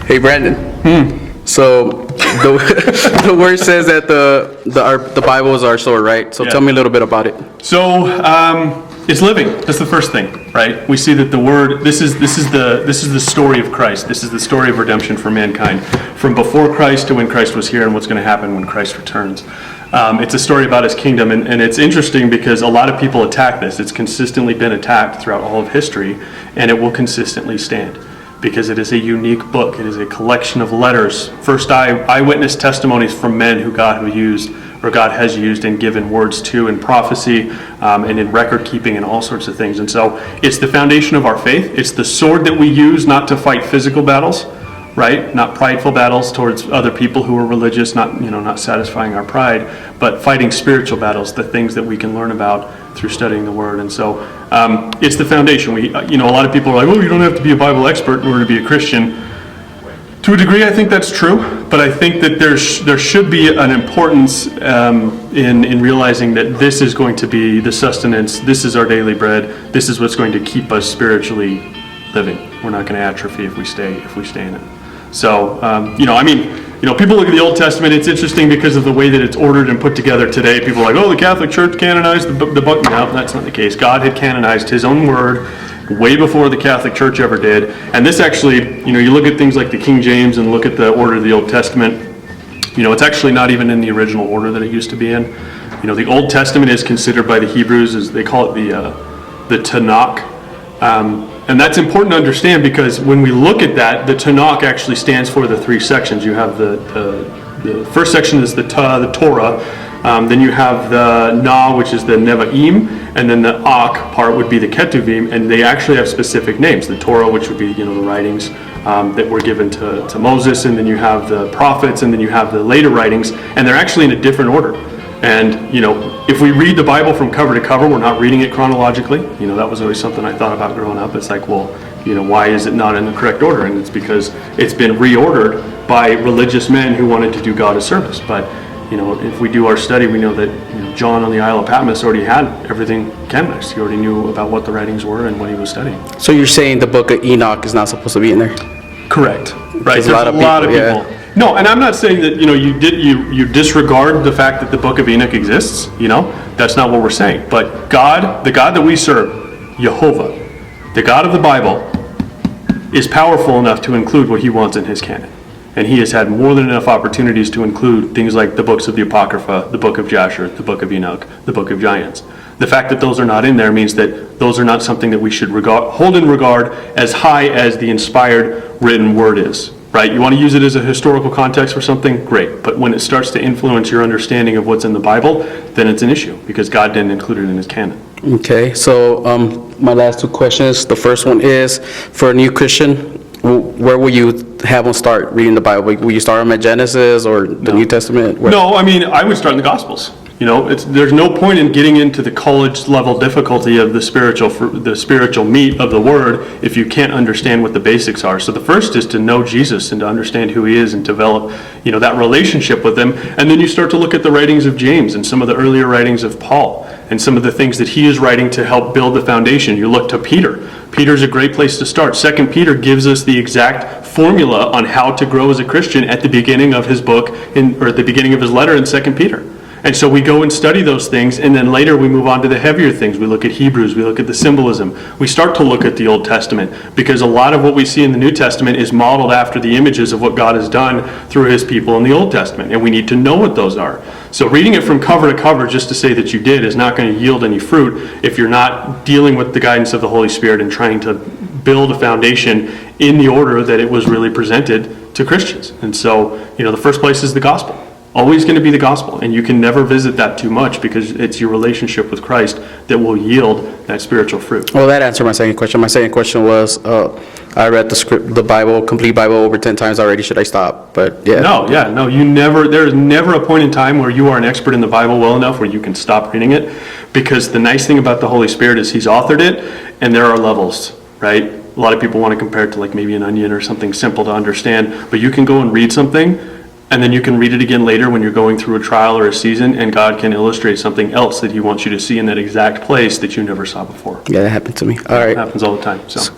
Hey, Brandon. So the word says that the Bible is our sword, right? So Yeah. tell me a little bit about it. So it's living. That's the first thing, right? We see that the word. This is the story of Christ. This is the story of redemption for mankind, from before Christ to when Christ was here, and what's going to happen when Christ returns. It's a story about his kingdom, and it's interesting because a lot of people attack this. It's consistently been attacked throughout all of history, and it will consistently stand because it is a unique book. It is a collection of letters, first eyewitness testimonies from men who God has used and given words to in prophecy and in record keeping and all sorts of things. And so it's the foundation of our faith. It's the sword that we use not to fight physical battles, right? Not prideful battles towards other people who are religious, not satisfying our pride, but fighting spiritual battles, the things that we can learn about through studying the Word. And so it's the foundation. A lot of people are like, "Oh, you don't have to be a Bible expert in order to be a Christian." To a degree, I think that's true, but I think that there should be an importance in realizing that this is going to be the sustenance. This is our daily bread. This is what's going to keep us spiritually living. We're not going to atrophy if we stay in it. So, people look at the Old Testament. It's interesting because of the way that it's ordered and put together today. People are like, "Oh, the Catholic Church canonized the book." No, that's not the case. God had canonized His own Word way before the Catholic Church ever did. And this actually, you look at things like the King James and look at the order of the Old Testament. It's actually not even in the original order that it used to be in. The Old Testament is considered by the Hebrews, as they call it, the Tanakh. And that's important to understand because when we look at that, the Tanakh actually stands for the three sections. You have the first section is the Torah, then you have the Na, which is the Nevi'im, and then the Ak part would be the Ketuvim, and they actually have specific names. The Torah, which would be the writings that were given to Moses, and then you have the prophets, and then you have the later writings, and they're actually in a different order. And, if we read the Bible from cover to cover, we're not reading it chronologically. That was always something I thought about growing up. It's like, well, why is it not in the correct order? And it's because it's been reordered by religious men who wanted to do God a service. But, if we do our study, we know that John on the Isle of Patmos already had everything canonized. He already knew about what the writings were and what he was studying. So you're saying the book of Enoch is not supposed to be in there? Correct. Right. There's a lot of people. Yeah. No, and I'm not saying that you disregard the fact that the book of Enoch exists. That's not what we're saying. But God, the God that we serve, Jehovah, the God of the Bible, is powerful enough to include what He wants in His canon, and He has had more than enough opportunities to include things like the books of the Apocrypha, the book of Jasher, the book of Enoch, the book of Giants. The fact that those are not in there means that those are not something that we should hold in regard as high as the inspired written word is. Right? You want to use it as a historical context for something? Great. But when it starts to influence your understanding of what's in the Bible, then it's an issue because God didn't include it in His canon. Okay, so my last two questions. The first one is, for a new Christian, where will you have them start reading the Bible? Will you start them at Genesis or the New Testament? Where? No, I would start in the Gospels. There's no point in getting into the college level difficulty of the spiritual meat of the Word if you can't understand what the basics are. So the first is to know Jesus and to understand who He is and develop, that relationship with Him. And then you start to look at the writings of James and some of the earlier writings of Paul and some of the things that he is writing to help build the foundation. You look to Peter. Peter's a great place to start. 2 Peter gives us the exact formula on how to grow as a Christian at the beginning of his book, or at the beginning of his letter in 2 Peter. And so we go and study those things, and then later we move on to the heavier things. We look at Hebrews, we look at the symbolism. We start to look at the Old Testament, because a lot of what we see in the New Testament is modeled after the images of what God has done through His people in the Old Testament, and we need to know what those are. So reading it from cover to cover just to say that you did is not going to yield any fruit if you're not dealing with the guidance of the Holy Spirit and trying to build a foundation in the order that it was really presented to Christians. And so, the first place is the gospel. Always going to be the gospel, and you can never visit that too much because it's your relationship with Christ that will yield that spiritual fruit. Well, that answered my second question. My second question was, I read the Bible, complete Bible, over 10 times already. Should I stop? But yeah. No. There is never a point in time where you are an expert in the Bible well enough where you can stop reading it, because the nice thing about the Holy Spirit is He's authored it, and there are levels, right? A lot of people want to compare it to like maybe an onion or something simple to understand, but you can go and read something, and then you can read it again later when you're going through a trial or a season, and God can illustrate something else that He wants you to see in that exact place that you never saw before. Yeah, that happened to me. All right. It happens all the time. So.